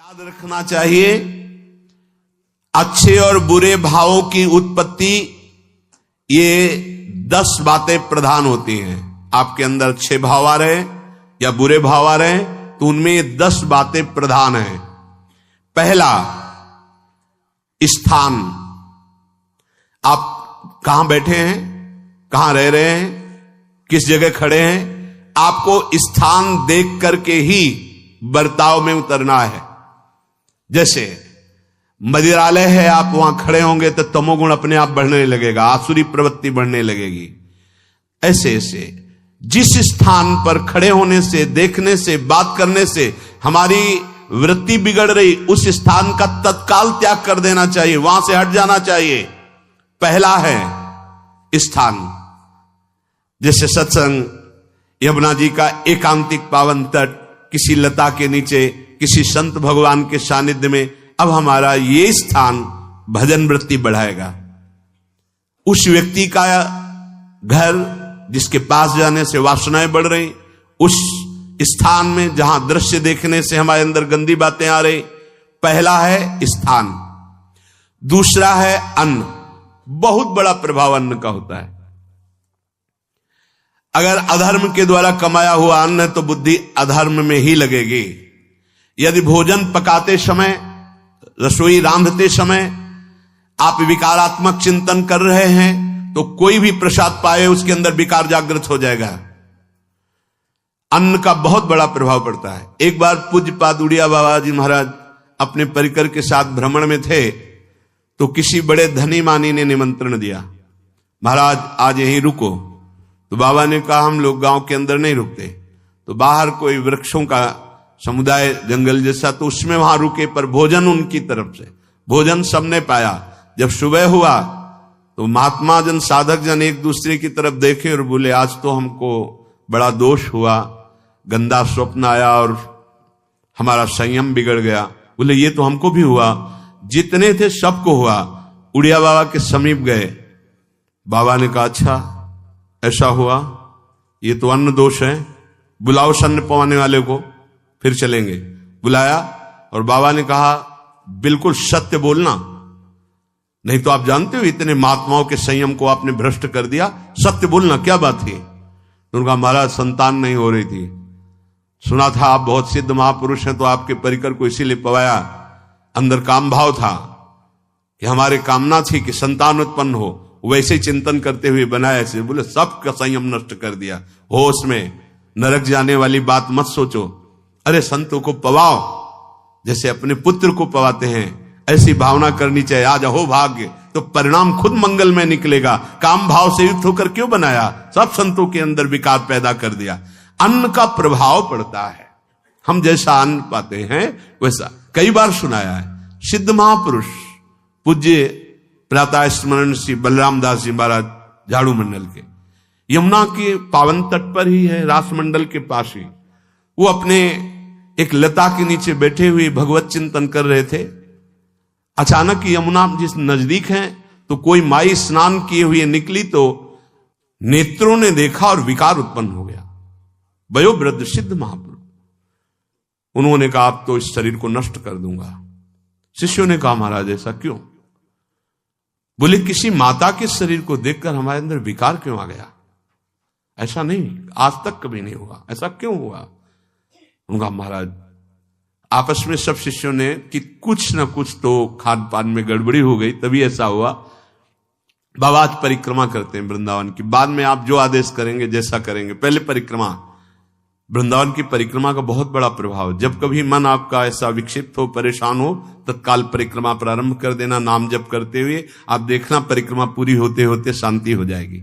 याद रखना चाहिए, अच्छे और बुरे भावों की उत्पत्ति, ये 10 बातें प्रधान होती हैं। आपके अंदर अच्छे भाव आ रहे या बुरे भाव आ रहे तो उनमें ये 10 बातें प्रधान हैं। पहला, स्थान। आप कहां बैठे हैं, कहां रह रहे हैं, किस जगह खड़े हैं, आपको स्थान देख करके ही बर्ताव में उतरना है। जैसे मदिरालय है, आप वहां खड़े होंगे तो तमोगुण अपने आप बढ़ने लगेगा, आसुरी प्रवृत्ति बढ़ने लगेगी। ऐसे ऐसे जिस स्थान पर खड़े होने से, देखने से, बात करने से हमारी वृत्ति बिगड़ रही, उस स्थान का तत्काल त्याग कर देना चाहिए, वहां से हट जाना चाहिए। पहला है स्थान। जैसे सत्संग, यमुना जी का एकांतिक पावन तट, किसी लता के नीचे, किसी संत भगवान के सानिध्य में, अब हमारा ये स्थान भजन वृत्ति बढ़ाएगा। उस व्यक्ति का घर जिसके पास जाने से वासनाएं बढ़ रही, उस स्थान में जहां दृश्य देखने से हमारे अंदर गंदी बातें आ रही, पहला है स्थान। दूसरा है अन्न। बहुत बड़ा प्रभाव अन्न का होता है। अगर अधर्म के द्वारा कमाया हुआ अन्न है तो बुद्धि अधर्म में ही लगेगी। यदि भोजन पकाते समय, रसोई रांधते समय आप विकारात्मक चिंतन कर रहे हैं तो कोई भी प्रसाद पाए उसके अंदर विकार जागृत हो जाएगा। अन्न का बहुत बड़ा प्रभाव पड़ता है। एक बार पूज्य पाद उड़िया बाबा जी महाराज अपने परिकर के साथ भ्रमण में थे तो किसी बड़े धनी मानी ने निमंत्रण दिया, महाराज आज यहीं रुको। तो बाबा ने कहा हम लोग गांव के अंदर नहीं रुकते, तो बाहर कोई वृक्षों का समुदाय, जंगल जैसा, तो उसमें वहां रुके, पर भोजन उनकी तरफ से, भोजन सबने पाया। जब सुबह हुआ तो महात्मा जन, साधक जन एक दूसरे की तरफ देखे और बोले आज तो हमको बड़ा दोष हुआ, गंदा स्वप्न आया और हमारा संयम बिगड़ गया। बोले ये तो हमको भी हुआ, जितने थे सबको हुआ। उड़िया बाबा के समीप गए, बाबा ने कहा अच्छा ऐसा हुआ, ये तो अन्न दोष है, बुलाओ सन्न पवाने वाले को, फिर चलेंगे। बुलाया और बाबा ने कहा बिल्कुल सत्य बोलना, नहीं तो आप जानते हो इतने महात्माओं के संयम को आपने भ्रष्ट कर दिया, सत्य बोलना क्या बात थी। तो उनका महाराज संतान नहीं हो रही थी, सुना था आप बहुत सिद्ध महापुरुष हैं तो आपके परिकर को इसीलिए पवाया, अंदर काम भाव था कि हमारे कामना थी कि संतान उत्पन्न हो, वैसे चिंतन करते हुए बनाया ऐसे। बोले सबका संयम नष्ट कर दिया, होश में, नरक जाने वाली बात मत सोचो। अरे संतों को पवाओ जैसे अपने पुत्र को पवाते हैं, ऐसी भावना करनी चाहिए। आज हो भाग्य तो परिणाम खुद मंगल में निकलेगा। काम भाव से युक्त होकर क्यों बनाया, सब संतों के अंदर विकार पैदा कर दिया। अन्न का प्रभाव पड़ता है, हम जैसा अन्न पाते हैं वैसा। कई बार सुनाया है, सिद्ध महापुरुष पूज्य प्रातः स्मरण श्री बलराम दास जी महाराज झाड़ू मंडल के, यमुना के पावन तट पर ही है, रास मंडल के पास ही, वो अपने एक लता के नीचे बैठे हुए भगवत चिंतन कर रहे थे। अचानक यमुना जिस नजदीक है तो कोई माई स्नान किए हुए निकली तो नेत्रों ने देखा और विकार उत्पन्न हो गया। वयोवृद्ध सिद्ध महापुरुष, उन्होंने कहा आप तो इस शरीर को नष्ट कर दूंगा। शिष्यों ने कहा महाराज ऐसा क्यों? बोले किसी माता के शरीर को देखकर हमारे अंदर विकार क्यों आ गया? ऐसा नहीं, आज तक कभी नहीं हुआ, ऐसा क्यों हुआ? उनका महाराज आपस में सब शिष्यों ने कि कुछ ना कुछ तो खान पान में गड़बड़ी हो गई तभी ऐसा हुआ। बाबा आज परिक्रमा करते हैं वृंदावन की, बाद में आप जो आदेश करेंगे जैसा करेंगे, पहले परिक्रमा। वृंदावन की परिक्रमा का बहुत बड़ा प्रभाव, जब कभी मन आपका ऐसा विक्षिप्त हो, परेशान हो, तत्काल परिक्रमा प्रारंभ कर देना, नाम जप करते हुए। आप देखना परिक्रमा पूरी होते होते शांति हो जाएगी।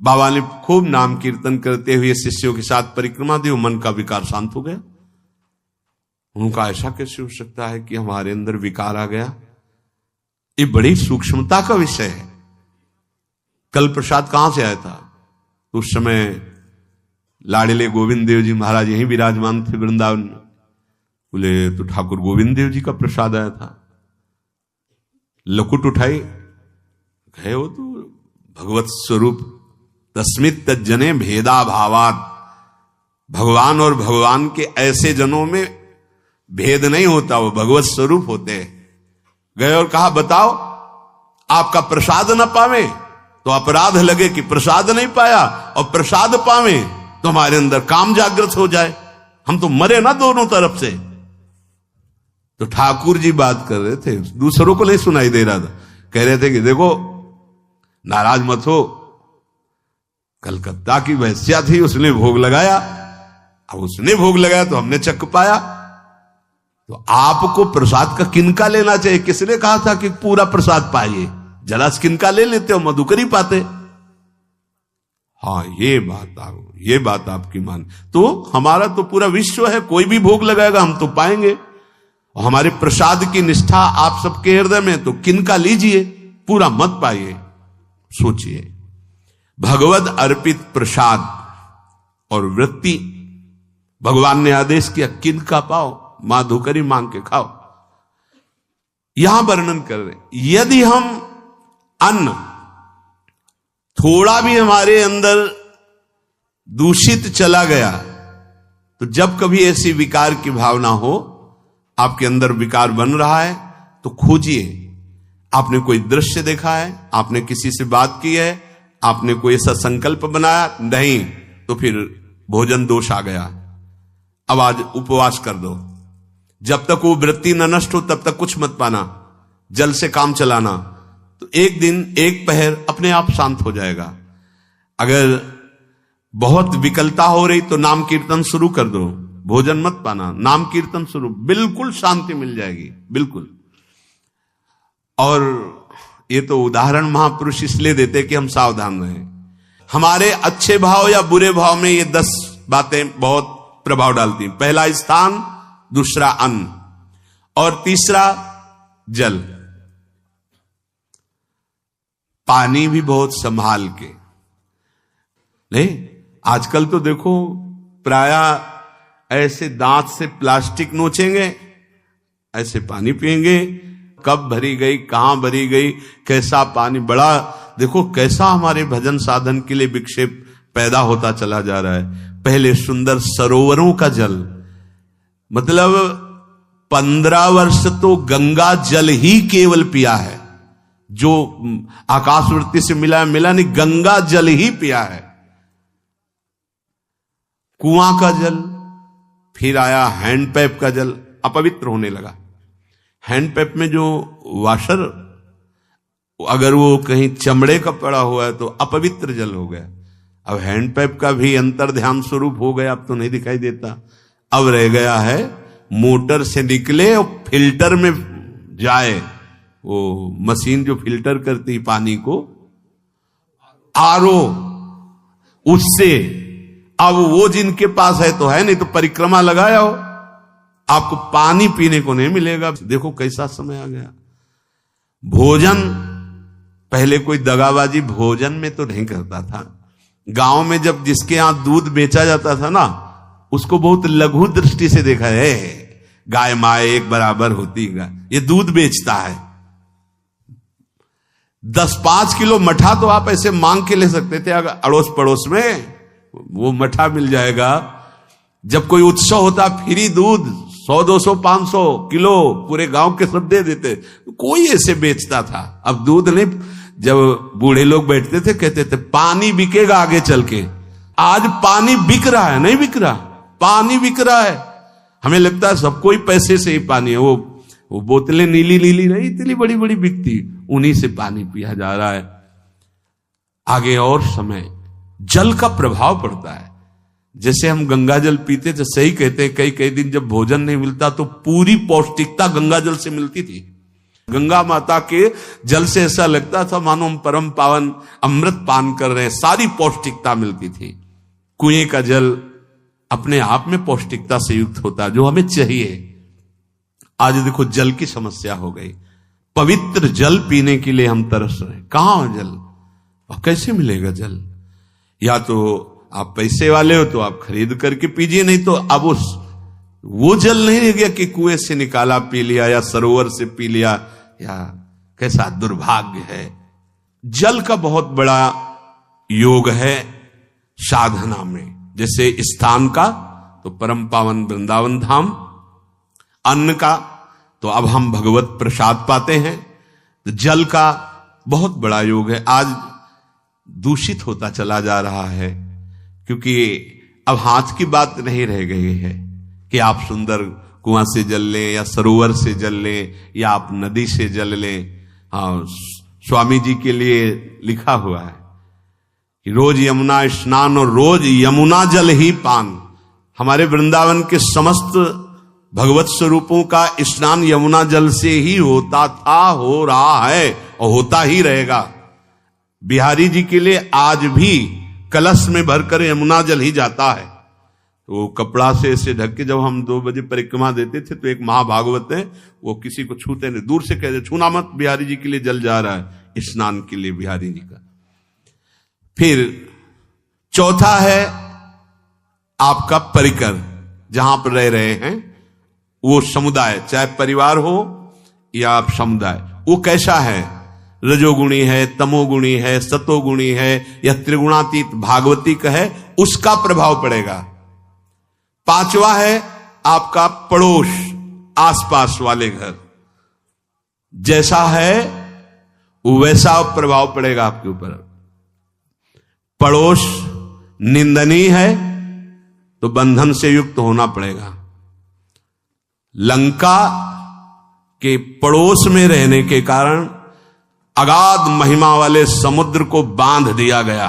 बाबा ने खूब नाम कीर्तन करते हुए शिष्यों के साथ परिक्रमा दी, मन का विकार शांत हो गया। उनका ऐसा कैसे हो सकता है कि हमारे अंदर विकार आ गया? ये बड़ी सूक्ष्मता का विषय है। कल प्रसाद कहां से आया था? उस समय लाडले गोविंद देव जी महाराज यहीं विराजमान थे वृंदावन में। बोले तो ठाकुर गोविंद देव जी का प्रसाद आया था। लकुट उठाई, गए वो तो भगवत स्वरूप तस्मित तज्जने भेदा भावात, भगवान और भगवान के ऐसे जनों में भेद नहीं होता, वो भगवत स्वरूप होते हैं। गए और कहा बताओ आपका प्रसाद न पावे तो अपराध लगे कि प्रसाद नहीं पाया, और प्रसाद पावे तो हमारे अंदर काम जागृत हो जाए, हम तो मरे ना दोनों तरफ से। तो ठाकुर जी बात कर रहे थे, दूसरों को नहीं सुनाई दे रहा था। कह रहे थे कि देखो नाराज मत हो, कलकत्ता की वैश्या थी, उसने भोग लगाया, अब उसने भोग लगाया तो हमने चख पाया, तो आपको प्रसाद का किनका लेना चाहिए? किसने कहा था कि पूरा प्रसाद पाइए? जरा किनका ले लेते हो, मधुकरी पाते। हाँ ये बात आपकी मान, तो हमारा तो पूरा विश्व है, कोई भी भोग लगाएगा हम तो पाएंगे, और हमारे प्रसाद की निष्ठा आप सबके हृदय में, तो किनका लीजिए, पूरा मत पाइए। सोचिए, भगवद अर्पित प्रसाद और वृत्ति, भगवान ने आदेश किया किनका पाओ, माधुकरी मांग के खाओ। यहां वर्णन कर रहे, यदि हम अन्न थोड़ा भी हमारे अंदर दूषित चला गया, तो जब कभी ऐसी विकार की भावना हो, आपके अंदर विकार बन रहा है, तो खोजिए। आपने कोई दृश्य देखा है, आपने किसी से बात की है, आपने कोई ऐसा संकल्प बनाया, नहीं, तो फिर भोजन दोष आ गया, अब आज उपवास कर दो। जब तक वो वृत्ति न नष्ट हो तब तक कुछ मत पाना, जल से काम चलाना, तो एक दिन एक पहर अपने आप शांत हो जाएगा। अगर बहुत विकलता हो रही तो नाम कीर्तन शुरू कर दो, भोजन मत पाना, नाम कीर्तन शुरू, बिल्कुल शांति मिल जाएगी, बिल्कुल। और ये तो उदाहरण महापुरुष इसलिए देते कि हम सावधान रहें। हमारे अच्छे भाव या बुरे भाव में ये 10 बातें बहुत प्रभाव डालती हैं। पहला स्थान, दूसरा अन्न, और तीसरा जल। पानी भी बहुत संभाल के नहीं, आजकल तो देखो प्रायः ऐसे दांत से प्लास्टिक नोचेंगे, ऐसे पानी पिएंगे, कब भरी गई, कहां भरी गई, कैसा पानी, बड़ा देखो कैसा हमारे भजन साधन के लिए विक्षेप पैदा होता चला जा रहा है। पहले सुंदर सरोवरों का जल, मतलब 15 वर्ष तो गंगा जल ही केवल पिया है, जो आकाशवृत्ति से मिला नहीं, गंगा जल ही पिया है। कुआं का जल, फिर आया हैंडपैप का जल, अपवित्र होने लगा। हैंडपैप में जो वाशर, अगर वो कहीं चमड़े का पड़ा हुआ है तो अपवित्र जल हो गया। अब हैंडपैप का भी अंतर ध्यान स्वरूप हो गया, अब तो नहीं दिखाई देता। अब रह गया है मोटर से निकले और फिल्टर में जाए, वो मशीन जो फिल्टर करती पानी को, आरओ, उससे। अब वो जिनके पास है तो है, नहीं तो परिक्रमा लगाया हो, आपको पानी पीने को नहीं मिलेगा। देखो कैसा समय आ गया। भोजन, पहले कोई दगाबाजी भोजन में तो नहीं करता था। गांव में जब जिसके यहां दूध बेचा जाता था ना, उसको बहुत लघु दृष्टि से देखा है, गाय माए एक बराबर होती है, ये दूध बेचता है। 10-5 किलो मठा तो आप ऐसे मांग के ले सकते थे, अगर अड़ोस पड़ोस में वो मठा मिल जाएगा। जब कोई उत्सव होता, फ्री दूध 100, 200, 500 किलो पूरे गांव के सब दे देते, कोई ऐसे बेचता था। अब दूध नहीं, जब बूढ़े लोग बैठते थे कहते थे पानी बिकेगा आगे चल के। आज पानी बिक रहा है, नहीं बिक रहा, पानी बिक रहा है। हमें लगता है सबको ही पैसे से ही पानी है, वो बोतलें नीली नीली नहीं, इतनी बड़ी बड़ी बिकती, उन्हीं से पानी पिया जा रहा है। आगे और समय जल का प्रभाव पड़ता है। जैसे हम गंगा जल पीते थे, सही कहते हैं, कई दिन जब भोजन नहीं मिलता तो पूरी पौष्टिकता गंगा जल से मिलती थी। गंगा माता के जल से ऐसा लगता था मानो हम परम पावन अमृत पान कर रहे हैं, सारी पौष्टिकता मिलती थी। कुएं का जल अपने आप में पौष्टिकता से युक्त होता है, जो हमें चाहिए। आज देखो जल की समस्या हो गई, पवित्र जल पीने के लिए हम तरस रहे हैं। कहां है जल और कैसे मिलेगा जल? या तो आप पैसे वाले हो तो आप खरीद करके पीजिए, नहीं तो अब वो जल नहीं रह गया कि कुएं से निकाला पी लिया या सरोवर से पी लिया, या कैसा दुर्भाग्य है। जल का बहुत बड़ा योग है साधना में। जैसे स्थान का तो परम पावन वृंदावन धाम, अन्न का तो अब हम भगवत प्रसाद पाते हैं, तो जल का बहुत बड़ा योग है। आज दूषित होता चला जा रहा है, क्योंकि अब हाथ की बात नहीं रह गई है कि आप सुंदर कुआं से जल लें या सरोवर से जल लें या आप नदी से जल लें। हाँ, स्वामी जी के लिए लिखा हुआ है कि रोज यमुना स्नान और रोज यमुना जल ही पान। हमारे वृंदावन के समस्त भगवत स्वरूपों का स्नान यमुना जल से ही होता था, हो रहा है और होता ही रहेगा। बिहारी जी के लिए आज भी कलश में भरकर यमुना जल ही जाता है। तो कपड़ा से ऐसे ढक के जब हम 2 बजे परिक्रमा देते थे, तो एक महाभागवत है, वो किसी को छूते नहीं, दूर से कहते छूना मत, बिहारी जी के लिए जल जा रहा है स्नान के लिए बिहारी जी का। फिर चौथा है आपका परिकर, जहां पर रह रहे हैं वो समुदाय, चाहे परिवार हो या आप समुदाय, वो कैसा है, रजोगुणी है, तमोगुणी है, सतोगुणी है या त्रिगुणातीत भागवतिक है, उसका प्रभाव पड़ेगा। पांचवा है आपका पड़ोस, आसपास वाले घर, जैसा है वैसा प्रभाव पड़ेगा आपके ऊपर। पड़ोस निंदनीय है तो बंधन से युक्त होना पड़ेगा। लंका के पड़ोस में रहने के कारण अगाध महिमा वाले समुद्र को बांध दिया गया,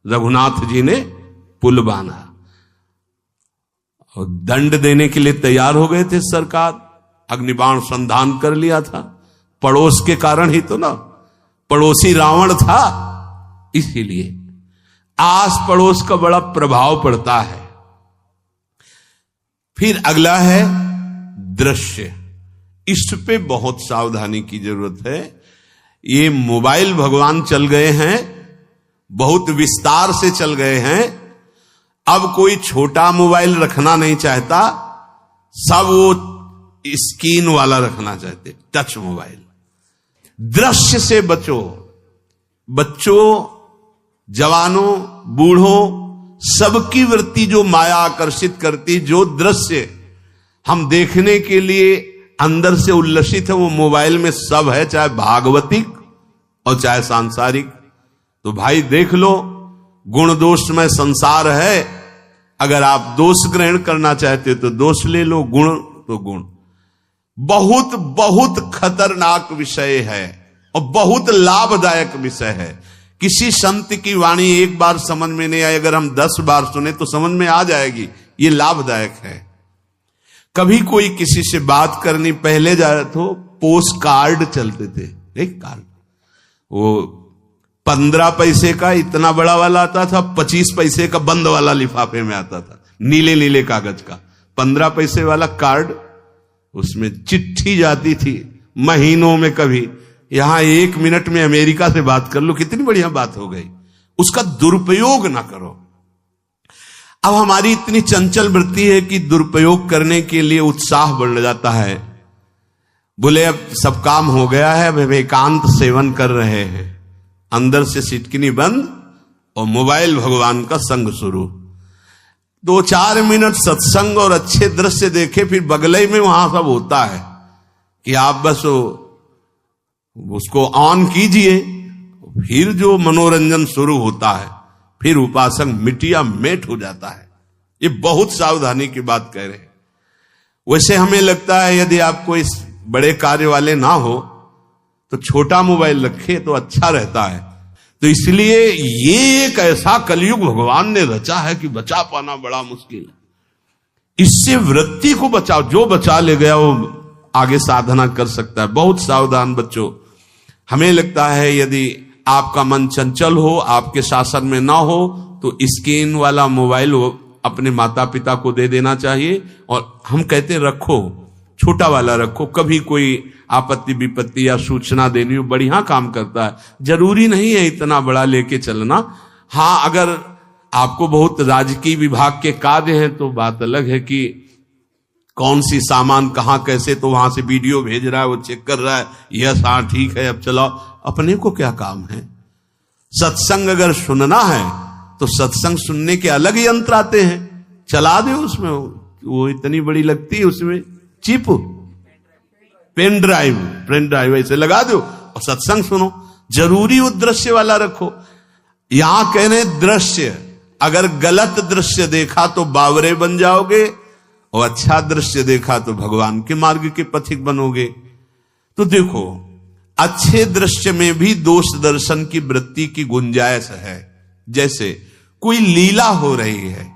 रघुनाथ जी ने पुल बांधा और दंड देने के लिए तैयार हो गए थे सरकार, अग्निबाण संधान कर लिया था, पड़ोस के कारण ही तो ना, पड़ोसी रावण था। इसीलिए आस पड़ोस का बड़ा प्रभाव पड़ता है। फिर अगला है दृश्य, इस पे बहुत सावधानी की जरूरत है। ये मोबाइल भगवान चल गए हैं, बहुत विस्तार से चल गए हैं, अब कोई छोटा मोबाइल रखना नहीं चाहता, सब वो स्क्रीन वाला रखना चाहते, टच मोबाइल। दृश्य से बचो, बच्चों, जवानों, बूढ़ों, सबकी वृत्ति जो माया आकर्षित करती, जो दृश्य हम देखने के लिए अंदर से उल्लसित है, वो मोबाइल में सब है, चाहे भागवतिक और चाहे सांसारिक। तो भाई देख लो, गुण दोषमय संसार है, अगर आप दोष ग्रहण करना चाहते तो दोष ले लो, गुण तो गुण। बहुत बहुत खतरनाक विषय है और बहुत लाभदायक विषय है। किसी संत की वाणी एक बार समझ में नहीं आई, अगर हम 10 बार सुने तो समझ में आ जाएगी, ये लाभदायक है। कभी कोई किसी से बात करनी, पहले जाए तो पोस्ट कार्ड चलते थे, एक कार्ड, वो 15 पैसे का इतना बड़ा वाला आता था, 25 पैसे का बंद वाला लिफाफे में आता था, नीले नीले कागज का 15 पैसे वाला कार्ड, उसमें चिट्ठी जाती थी महीनों में। कभी यहां 1 मिनट में अमेरिका से बात कर लो, कितनी बढ़िया बात हो गई। उसका दुरुपयोग ना करो। अब हमारी इतनी चंचल वृत्ति है कि दुरुपयोग करने के लिए उत्साह बढ़ जाता है। बोले अब सब काम हो गया है, अब एकांत सेवन कर रहे हैं, अंदर से सिटकिनी बंद और मोबाइल भगवान का संग शुरू। 2-4 मिनट सत्संग और अच्छे दृश्य देखे, फिर बगले में वहां सब होता है कि आप बस उसको ऑन कीजिए, फिर जो मनोरंजन शुरू होता है, फिर उपासक मिटिया मेट हो जाता है। ये बहुत सावधानी की बात कह रहे हैं। वैसे हमें लगता है यदि आप कोई बड़े कार्य वाले ना हो तो छोटा मोबाइल रखे तो अच्छा रहता है। तो इसलिए ये एक ऐसा कलयुग भगवान ने रचा है कि बचा पाना बड़ा मुश्किल है। इससे वृत्ति को बचाओ, जो बचा ले गया वो आगे साधना कर सकता है। बहुत सावधान बच्चों। हमें लगता है यदि आपका मन चंचल हो, आपके शासन में ना हो, तो स्क्रीन वाला मोबाइल अपने माता पिता को दे देना चाहिए। और हम कहते रखो, छोटा वाला रखो, कभी कोई आपत्ति विपत्ति या सूचना देनी हो, बढ़िया काम करता है। जरूरी नहीं है इतना बड़ा लेके चलना। हाँ, अगर आपको बहुत राजकीय विभाग के कार्य हैं तो बात अलग है कि कौन सी सामान कहां कैसे, तो वहां से वीडियो भेज रहा है, वो चेक कर रहा है, यस हाँ ठीक है अब चलाओ। अपने को क्या काम है? सत्संग अगर सुनना है तो सत्संग सुनने के अलग यंत्र आते हैं, चला दे उसमें, वो इतनी बड़ी लगती है उसमें चिप, पेन ड्राइव ऐसे लगा दो और सत्संग सुनो। जरूरी वो दृश्य वाला रखो। यहां कह रहे दृश्य, अगर गलत दृश्य देखा तो बावरे बन जाओगे और अच्छा दृश्य देखा तो भगवान के मार्ग के पथिक बनोगे। तो देखो, अच्छे दृश्य में भी दोष दर्शन की वृत्ति की गुंजाइश है। जैसे कोई लीला हो रही है,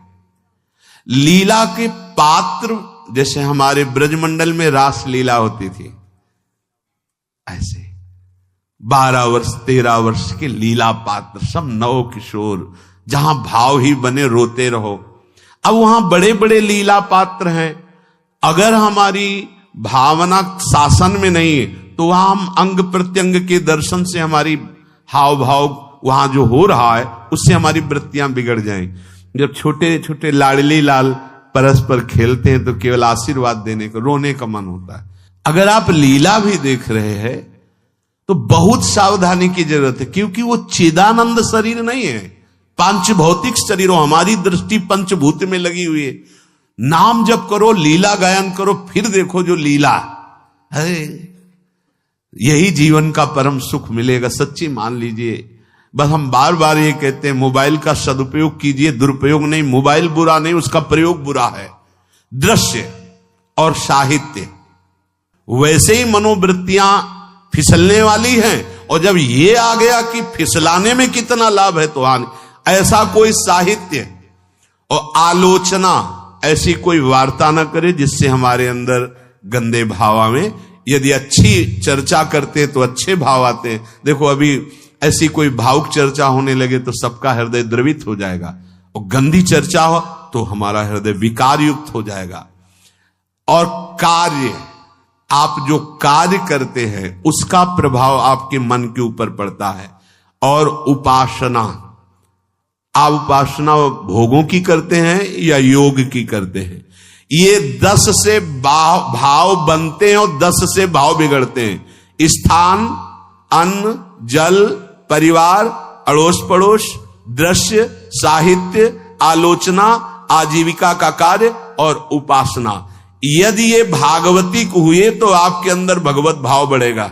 लीला के पात्र, जैसे हमारे ब्रजमंडल में रास लीला होती थी, ऐसे 12 वर्ष 13 वर्ष के लीला पात्र, सब नव किशोर, जहां भाव ही बने रोते रहो। अब वहां बड़े बड़े लीला पात्र हैं, अगर हमारी भावना शासन में नहीं है तो वहां हम अंग प्रत्यंग के दर्शन से हमारी हाव भाव वहां जो हो रहा है उससे हमारी वृत्तियां बिगड़ जाएं। जब छोटे छोटे लाडली लाल परस्पर खेलते हैं तो केवल आशीर्वाद देने को, रोने का मन होता है। अगर आप लीला भी देख रहे हैं तो बहुत सावधानी की जरूरत है, क्योंकि वो चिदानंद शरीर नहीं है, पांच भौतिक शरीरों, हमारी दृष्टि पंचभूत में लगी हुई है। नाम जप करो, लीला गायन करो, फिर देखो जो लीला है, यही जीवन का परम सुख मिलेगा। सच्ची मान लीजिए। बस हम बार बार ये कहते हैं, मोबाइल का सदुपयोग कीजिए, दुरुपयोग नहीं। मोबाइल बुरा नहीं, उसका प्रयोग बुरा है। दृश्य और साहित्य, वैसे ही मनोवृत्तियां फिसलने वाली हैं, और जब ये आ गया कि फिसलाने में कितना लाभ है तो हानि, ऐसा कोई साहित्य और आलोचना, ऐसी कोई वार्ता ना करे जिससे हमारे अंदर गंदे भाव आवे। यदि अच्छी चर्चा करते तो अच्छे भाव आते हैं। देखो, अभी ऐसी कोई भावुक चर्चा होने लगे तो सबका हृदय द्रवित हो जाएगा, और गंदी चर्चा हो तो हमारा हृदय विकार युक्त हो जाएगा। और कार्य, आप जो कार्य करते हैं उसका प्रभाव आपके मन के ऊपर पड़ता है। और उपासना, आप उपासना भोगों की करते हैं या योग की करते हैं, ये 10 से भाव बनते हैं और 10 से भाव बिगड़ते हैं। स्थान, अन्न, जल, परिवार, अड़ोस पड़ोस, दृश्य, साहित्य, आलोचना, आजीविका का कार्य और उपासना। यदि ये भागवतिक हुए तो आपके अंदर भगवत भाव बढ़ेगा,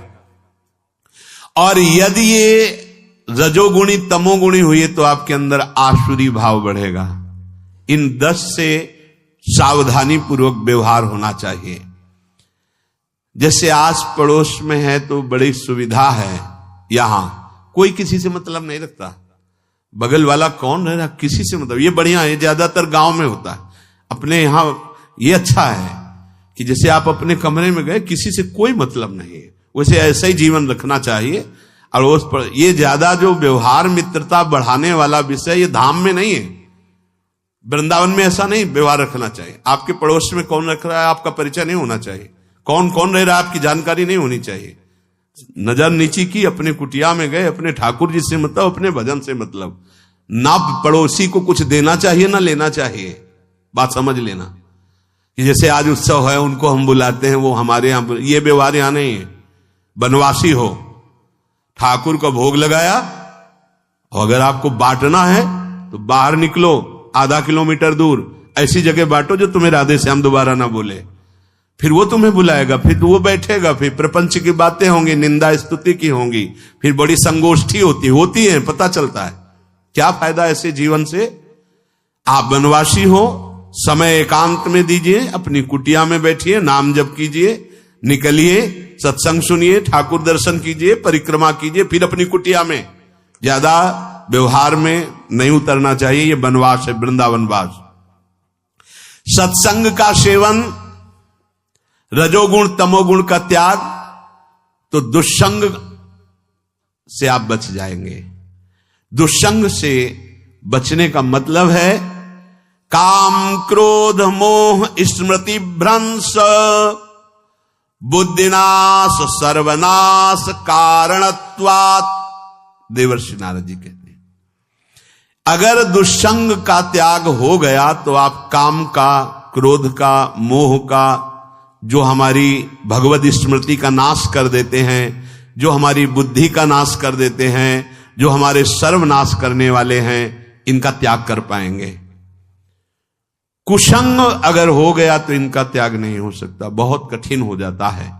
और यदि ये रजोगुणी तमोगुणी हुए तो आपके अंदर आसुरी भाव बढ़ेगा। इन 10 से सावधानी पूर्वक व्यवहार होना चाहिए। जैसे आस पड़ोस में है तो बड़ी सुविधा है, यहां कोई किसी से मतलब नहीं रखता, बगल वाला कौन रह रहा किसी से मतलब, ये बढ़िया है। ज्यादातर गांव में होता है। अपने यहां ये अच्छा है कि जैसे आप अपने कमरे में गए, किसी से कोई मतलब नहीं है, वैसे ऐसा ही जीवन रखना चाहिए। अड़ोस पर ये ज्यादा जो व्यवहार मित्रता बढ़ाने वाला विषय, ये धाम में नहीं है। वृंदावन में ऐसा नहीं व्यवहार रखना चाहिए। आपके पड़ोस में कौन रख रहा है आपका परिचय नहीं होना चाहिए, कौन कौन रह रहा है आपकी जानकारी नहीं होनी चाहिए। नजर नीची की, अपने कुटिया में गए, अपने ठाकुर जी से मतलब, अपने भजन से मतलब। ना पड़ोसी को कुछ देना चाहिए ना लेना चाहिए, बात समझ लेना। कि जैसे आज उत्सव है, उनको हम बुलाते हैं, वो हमारे यहां, ये व्यवहार यहां नहीं है। बनवासी हो, ठाकुर का भोग लगाया, और अगर आपको बांटना है तो बाहर निकलो, आधा किलोमीटर दूर ऐसी जगह बांटो जो तुम्हें राधे श्याम दोबारा ना बोले, फिर वो तुम्हें बुलाएगा, फिर वो बैठेगा, फिर प्रपंच की बातें होंगी, निंदा स्तुति की होंगी, फिर बड़ी संगोष्ठी होती है, पता चलता है। क्या फायदा ऐसे जीवन से? आप वनवासी हो, समय एकांत में दीजिए, अपनी कुटिया में बैठिए, नाम जप कीजिए, निकलिए, सत्संग सुनिए, ठाकुर दर्शन कीजिए, परिक्रमा कीजिए, फिर अपनी कुटिया में। ज्यादा व्यवहार में नहीं उतरना चाहिए, ये वनवास है, वृंदावनवास। सत्संग का सेवन, रजोगुण तमोगुण का त्याग, तो दुष्संग से आप बच जाएंगे। दुष्संग से बचने का मतलब है काम क्रोध मोह स्मृति भ्रंश बुद्धिनाश सर्वनाश कारणत्वात्। देवर्षि नारद जी कहते हैं, अगर दुष्संग का त्याग हो गया तो आप काम का, क्रोध का, मोह का, जो हमारी भगवत स्मृति का नाश कर देते हैं, जो हमारी बुद्धि का नाश कर देते हैं, जो हमारे सर्वनाश करने वाले हैं, इनका त्याग कर पाएंगे। कुसंग अगर हो गया तो इनका त्याग नहीं हो सकता, बहुत कठिन हो जाता है।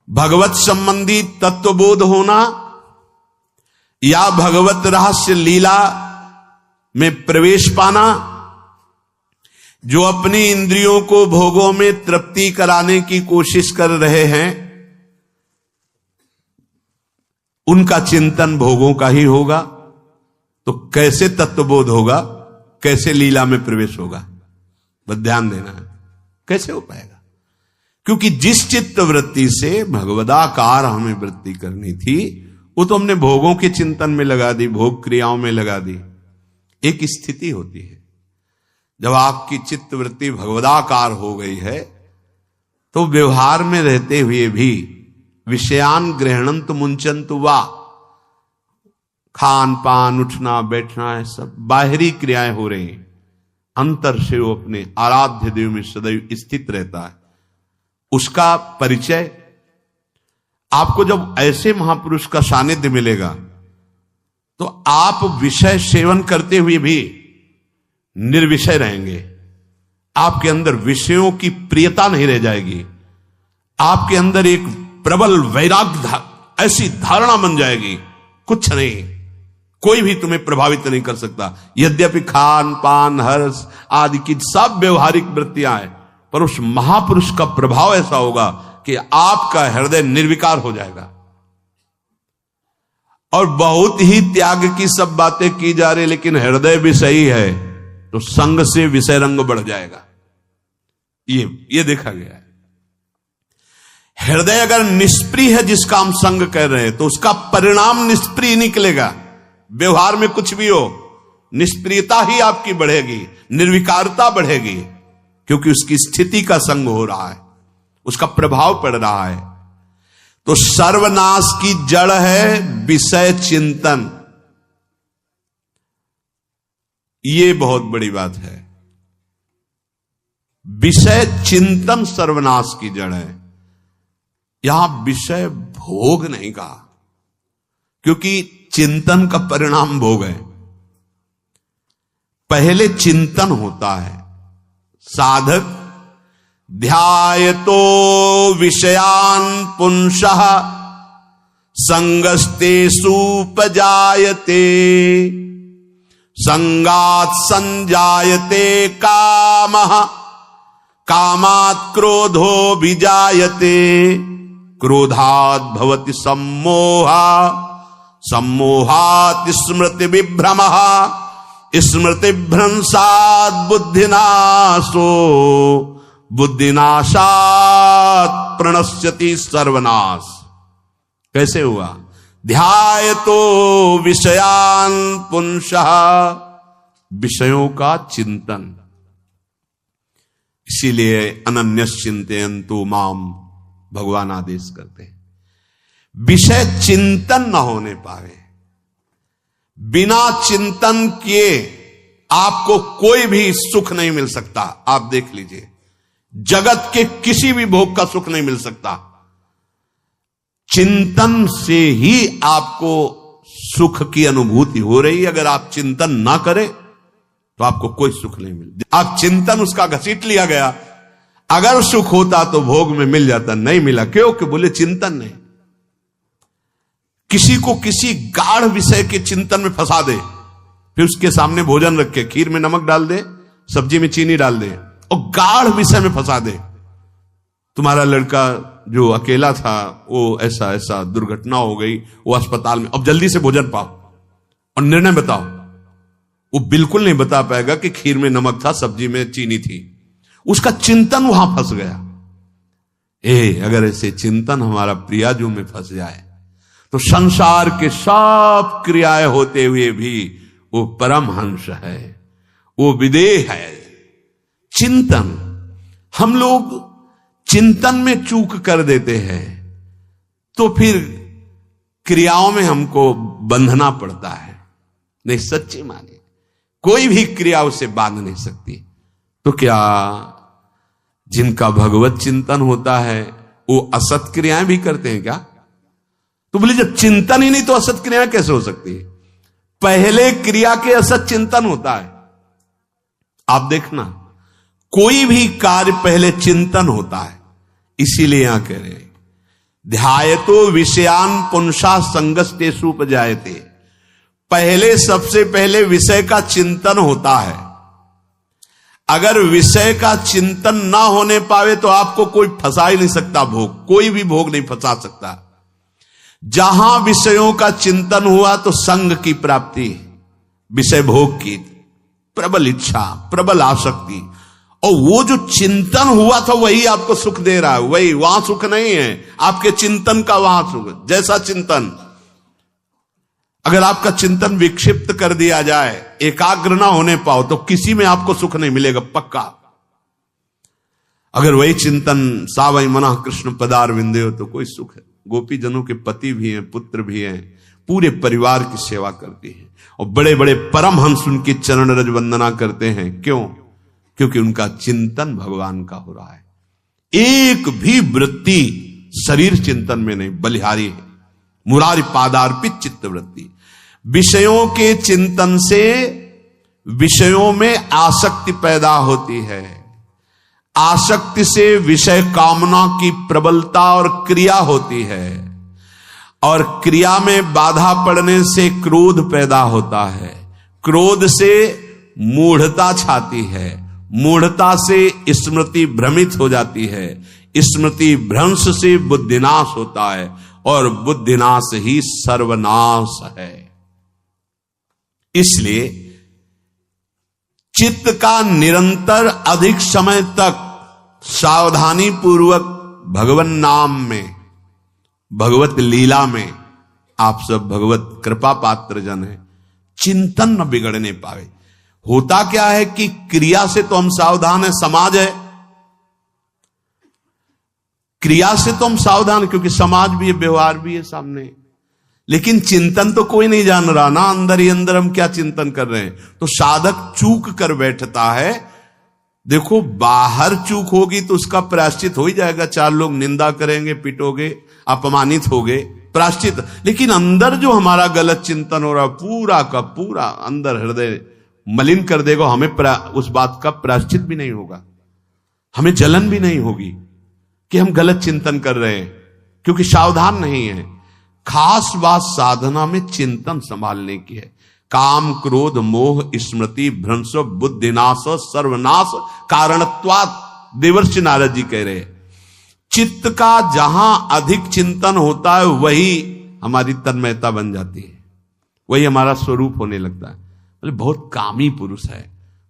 भगवत संबंधी तत्वबोध होना या भगवत रहस्य लीला में प्रवेश पाना, जो अपनी इंद्रियों को भोगों में तृप्ति कराने की कोशिश कर रहे हैं, उनका चिंतन भोगों का ही होगा। तो कैसे तत्वबोध होगा, कैसे लीला में प्रवेश होगा, बस ध्यान देना है, कैसे हो पाएगा? क्योंकि जिस चित्त वृत्ति से भगवदाकार हमें वृत्ति करनी थी, वो तो हमने भोगों के चिंतन में लगा दी, भोग क्रियाओं में लगा दी। एक स्थिति होती है जब आपकी चित्त वृत्ति भगवदाकार हो गई है, तो व्यवहार में रहते हुए भी विषयान ग्रहणंत मुंचंत वा, खान पान उठना बैठना है, सब बाहरी क्रियाएं हो रही हैं, अंतर से वो अपने आराध्य देव में सदैव स्थित रहता है। उसका परिचय आपको जब ऐसे महापुरुष का सानिध्य मिलेगा, तो आप विषय सेवन करते हुए भी निर्विषय रहेंगे। आपके अंदर विषयों की प्रियता नहीं रह जाएगी, आपके अंदर एक प्रबल वैराग्य ऐसी धारणा बन जाएगी, कुछ नहीं, कोई भी तुम्हें प्रभावित नहीं कर सकता। यद्यपि खान पान हर्ष आदि की सब व्यवहारिक वृत्तियां हैं, पर उस महापुरुष का प्रभाव ऐसा होगा कि आपका हृदय निर्विकार हो जाएगा। और बहुत ही त्याग की सब बातें की जा रही, लेकिन हृदय भी सही है, तो संग से विषय रंग बढ़ जाएगा। ये देखा गया है। हृदय अगर निष्प्रिय है, जिसका हम संग कह रहे हैं, तो उसका परिणाम निष्प्रिय निकलेगा। व्यवहार में कुछ भी हो, निष्प्रियता ही आपकी बढ़ेगी, निर्विकारता बढ़ेगी, क्योंकि उसकी स्थिति का संग हो रहा है, उसका प्रभाव पड़ रहा है। तो सर्वनाश की जड़ है विषय चिंतन। ये बहुत बड़ी बात है। विषय चिंतन सर्वनाश की जड़ है। यहां विषय भोग नहीं कहा, क्योंकि चिंतन का परिणाम भोग है। पहले चिंतन होता है। साधक ध्यायतो विषयान पुंसः संगस्तेषु उपजायते, संगात् संजायते कामः, कामात् क्रोधो विजायते, क्रोधात् भवति सम्मोहः, सम्मोहात् स्मृति विभ्रमः, स्मृति भ्रंशात् बुद्धिनाशो, बुद्धिनाशात् प्रणश्यति सर्वनाश। कैसे हुआ? ध्यायतो विषयान पुंसः, विषयों का चिंतन। इसीलिए अनन्यश्चिन्तयन्तु माम भगवान आदेश करते हैं। विषय चिंतन न होने पावे, बिना चिंतन किए आपको कोई भी सुख नहीं मिल सकता। आप देख लीजिए, जगत के किसी भी भोग का सुख नहीं मिल सकता। चिंतन से ही आपको सुख की अनुभूति हो रही है। अगर आप चिंतन ना करें तो आपको कोई सुख नहीं मिलता। आप चिंतन उसका घसीट लिया गया। अगर सुख होता तो भोग में मिल जाता, नहीं मिला। क्यों? कि बोले चिंतन नहीं। किसी को किसी गाढ़ विषय के चिंतन में फंसा दे, फिर उसके सामने भोजन रखे, खीर में नमक डाल दे, सब्जी में चीनी डाल दे और गाढ़ विषय में फंसा दे। तुम्हारा लड़का जो अकेला था, वो ऐसा ऐसा दुर्घटना हो गई, वो अस्पताल में, अब जल्दी से भोजन पाओ और निर्णय बताओ। वो बिल्कुल नहीं बता पाएगा कि खीर में नमक था, सब्जी में चीनी थी। उसका चिंतन वहां फंस गया। अगर ऐसे चिंतन हमारा प्रियाजू में फंस जाए तो संसार के सब क्रियाएं होते हुए भी वो परमहंस है, वो विदेह है। चिंतन, हम लोग चिंतन में चूक कर देते हैं, तो फिर क्रियाओं में हमको बंधना पड़ता है। नहीं, सच्ची माने कोई भी क्रिया उसे बांध नहीं सकती। तो क्या जिनका भगवत चिंतन होता है वो असत क्रियाएं भी करते हैं क्या? तो बोले जब चिंतन ही नहीं तो असत क्रियाएं कैसे हो सकती है? पहले क्रिया के असत चिंतन होता है। आप देखना, कोई भी कार्य पहले चिंतन होता है। इसीलिए यहां कह रहे हैं ध्यायतो विषयान पुंसा संगस्तेषु उपजायते। पहले सबसे पहले विषय का चिंतन होता है। अगर विषय का चिंतन ना होने पावे तो आपको कोई फंसा ही नहीं सकता भोग, कोई भी भोग नहीं फंसा सकता। जहां विषयों का चिंतन हुआ तो संग की प्राप्ति, विषय भोग की प्रबल इच्छा, प्रबल आसक्ति, और वो जो चिंतन हुआ था वही आपको सुख दे रहा है। वही, वहां सुख नहीं है, आपके चिंतन का वहां सुख। जैसा चिंतन, अगर आपका चिंतन विक्षिप्त कर दिया जाए, एकाग्र ना होने पाओ, तो किसी में आपको सुख नहीं मिलेगा पक्का। अगर वही चिंतन सावई मना कृष्ण पदार विंदे हो तो कोई सुख है। गोपी जनों के पति भी हैं, पुत्र भी हैं, पूरे परिवार की सेवा करती हैं, और बड़े बड़े परमहंस उनकी चरण रज वंदना करते हैं। क्यों? क्योंकि उनका चिंतन भगवान का हो रहा है। एक भी वृत्ति शरीर चिंतन में नहीं, बलिहारी है। मुरारी पादार्पित चित्त वृत्ति। विषयों के चिंतन से विषयों में आसक्ति पैदा होती है। आसक्ति से विषय कामना की प्रबलता और क्रिया होती है, और क्रिया में बाधा पड़ने से क्रोध पैदा होता है। क्रोध से मूढ़ता छाती है, मूढ़ता से स्मृति भ्रमित हो जाती है, स्मृति भ्रंश से बुद्धिनाश होता है, और बुद्धिनाश ही सर्वनाश है। इसलिए चित्त का निरंतर अधिक समय तक सावधानी पूर्वक भगवन नाम में, भगवत लीला में, आप सब भगवत कृपा पात्र जन है, चिंतन न बिगड़ने पावे। होता क्या है कि क्रिया से तो हम सावधान है, समाज है, क्रिया से तो हम सावधान, क्योंकि समाज भी है, व्यवहार भी है सामने, लेकिन चिंतन तो कोई नहीं जान रहा ना, अंदर ही अंदर हम क्या चिंतन कर रहे हैं। तो साधक चूक कर बैठता है। देखो, बाहर चूक होगी तो उसका प्रायश्चित हो ही जाएगा, चार लोग निंदा करेंगे, पिटोगे, अपमानित होगे, प्रायश्चित। लेकिन अंदर जो हमारा गलत चिंतन हो रहा, पूरा का पूरा अंदर हृदय मलिन कर देगा। हमें उस बात का प्रायश्चित भी नहीं होगा, हमें जलन भी नहीं होगी कि हम गलत चिंतन कर रहे हैं, क्योंकि सावधान नहीं है। खास बात साधना में चिंतन संभालने की है। काम क्रोध मोह स्मृति भ्रंश बुद्धिनाश सर्वनाश कारणत्वात्, देवर्षि नारद जी कह रहे हैं। चित्त का जहां अधिक चिंतन होता है वही हमारी तन्मयता बन जाती है, वही हमारा स्वरूप होने लगता है। बोले बहुत कामी पुरुष है,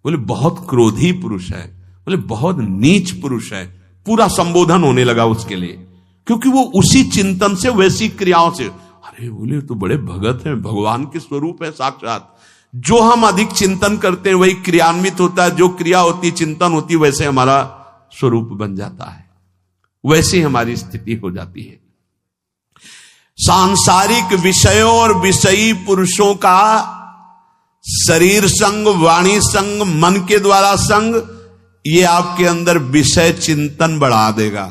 बोले बहुत क्रोधी पुरुष है, बोले बहुत नीच पुरुष है, पूरा संबोधन होने लगा उसके लिए, क्योंकि वो उसी चिंतन से, वैसी क्रियाओं से। अरे बोले तो बड़े भगत हैं, भगवान के स्वरूप है साक्षात। जो हम अधिक चिंतन करते हैं वही क्रियान्वित होता है, जो क्रिया होती, चिंतन होती, वैसे हमारा स्वरूप बन जाता है, वैसे हमारी स्थिति हो जाती है। सांसारिक विषयों और विषयी पुरुषों का शरीर संग, वाणी संग, मन के द्वारा संग, ये आपके अंदर विषय चिंतन बढ़ा देगा,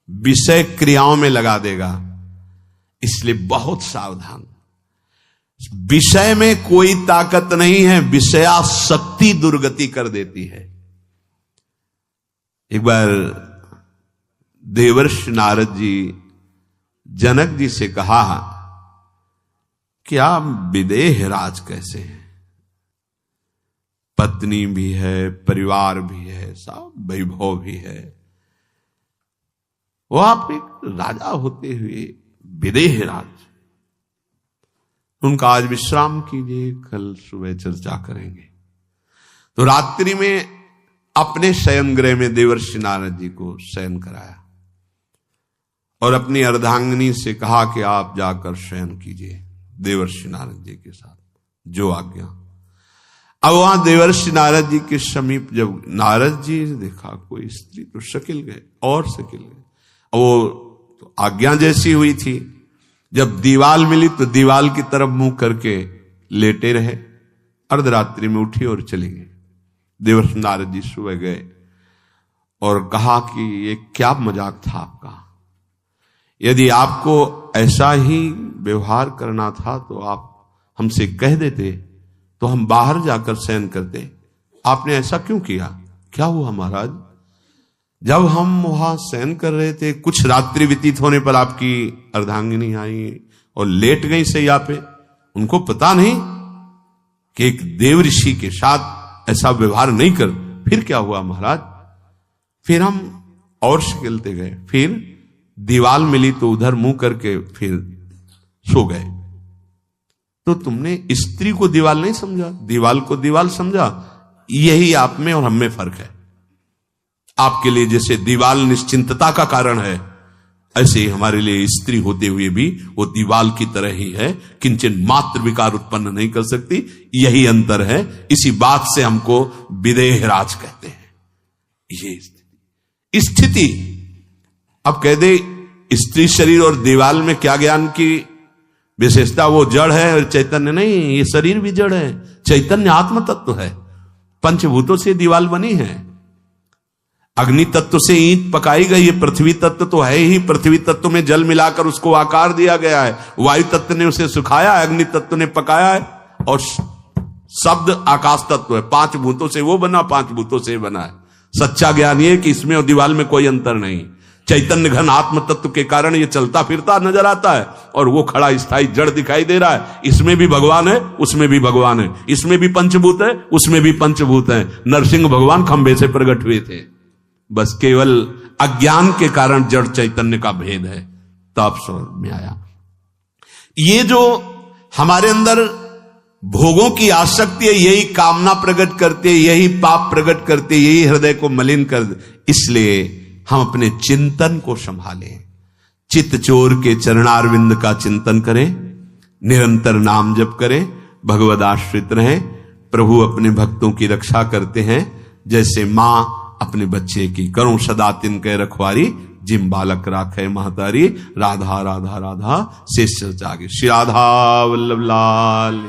विषय क्रियाओं में लगा देगा। इसलिए बहुत सावधान। विषय में कोई ताकत नहीं है, विषयासक्ति दुर्गति कर देती है। एक बार देवर्षि नारद जी जनक जी से कहा कि आप विदेह राज कैसे हैं, पत्नी भी है, परिवार भी है, सब वैभव भी है, वो आप एक राजा होते हुए विदेह राज। उनका आज विश्राम कीजिए, कल सुबह चर्चा करेंगे। तो रात्रि में अपने शयन गृह में देवर्षि नारद जी को शयन कराया और अपनी अर्धांगिनी से कहा कि आप जाकर शयन कीजिए देवर्षि नारद जी के साथ, जो आज्ञा। अब वहां देवर्षि नारद जी के समीप जब नारद जी ने देखा कोई स्त्री, तो शकिल गए और शकिल गए। वो तो आज्ञा जैसी हुई थी, जब दीवाल मिली तो दीवाल की तरफ मुंह करके लेटे रहे। अर्धरात्रि में उठी और चली गई। देवर्षि नारद जी सुबह गए और कहा कि ये क्या मजाक था आपका, यदि आपको ऐसा ही व्यवहार करना था तो आप हमसे कह देते, तो हम बाहर जाकर शयन करते, आपने ऐसा क्यों किया। क्या हुआ महाराज? जब हम वहां शयन कर रहे थे, कुछ रात्रि व्यतीत होने पर आपकी अर्धांगिनी आई और लेट गई सैया पे। उनको पता नहीं कि एक देव ऋषि के साथ ऐसा व्यवहार नहीं कर। फिर क्या हुआ महाराज? फिर हम और खेलते गए, फिर दीवाल मिली तो उधर मुंह करके फिर सो गए। तो तुमने स्त्री को दीवाल नहीं समझा, दीवाल को दीवाल समझा। यही आप में और हम में फर्क है। आपके लिए जैसे दीवाल निश्चिंतता का कारण है, ऐसे ही हमारे लिए स्त्री होते हुए भी वो दीवाल की तरह ही है, किंचन मात्र विकार उत्पन्न नहीं कर सकती। यही अंतर है। इसी बात से हमको विदेहराज कहते हैं। ये स्थिति अब कह दे स्त्री शरीर और दीवाल में क्या ज्ञान की विशेषता? वो जड़ है और चैतन्य नहीं। ये शरीर भी जड़ है, चैतन्य आत्म तत्व है। पंचभूतों से दीवाल बनी है। अग्नि तत्व से ईंट पकाई गई है। पृथ्वी तत्व तो है ही, पृथ्वी तत्व में जल मिलाकर उसको आकार दिया गया है। वायु तत्व ने उसे सुखाया है, अग्नि तत्व ने पकाया है, और शब्द आकाश तत्व है। 5 भूतों से वो बना, 5 भूतों से बना है। सच्चा ज्ञान ये कि इसमें और दीवाल में कोई अंतर नहीं। चैतन्य घन आत्म तत्व के कारण ये चलता फिरता नजर आता है, और वो खड़ा स्थायी जड़ दिखाई दे रहा है। इसमें भी भगवान है, उसमें भी भगवान है। इसमें भी पंचभूत है, उसमें भी पंचभूत है। नरसिंह भगवान खंबे से प्रकट हुए थे, बस केवल अज्ञान के कारण जड़ चैतन्य का भेद है। तब समझ में आया। ये जो हमारे अंदर भोगों की आसक्ति है, यही कामना प्रकट करते, यही पाप प्रकट करते, यही हृदय को मलिन कर दे। इसलिए हम अपने चिंतन को संभालें। चित्त चोर के चरणारविंद का चिंतन करें, निरंतर नाम जप करें, भगवद आश्रित रहें। प्रभु अपने भक्तों की रक्षा करते हैं, जैसे मां अपने बच्चे की। करो सदा तिनके रखवारी, जिम बालक राखे महतारी। राधा राधा राधा शेष जागे। श्री राधा वल्लभ लाल।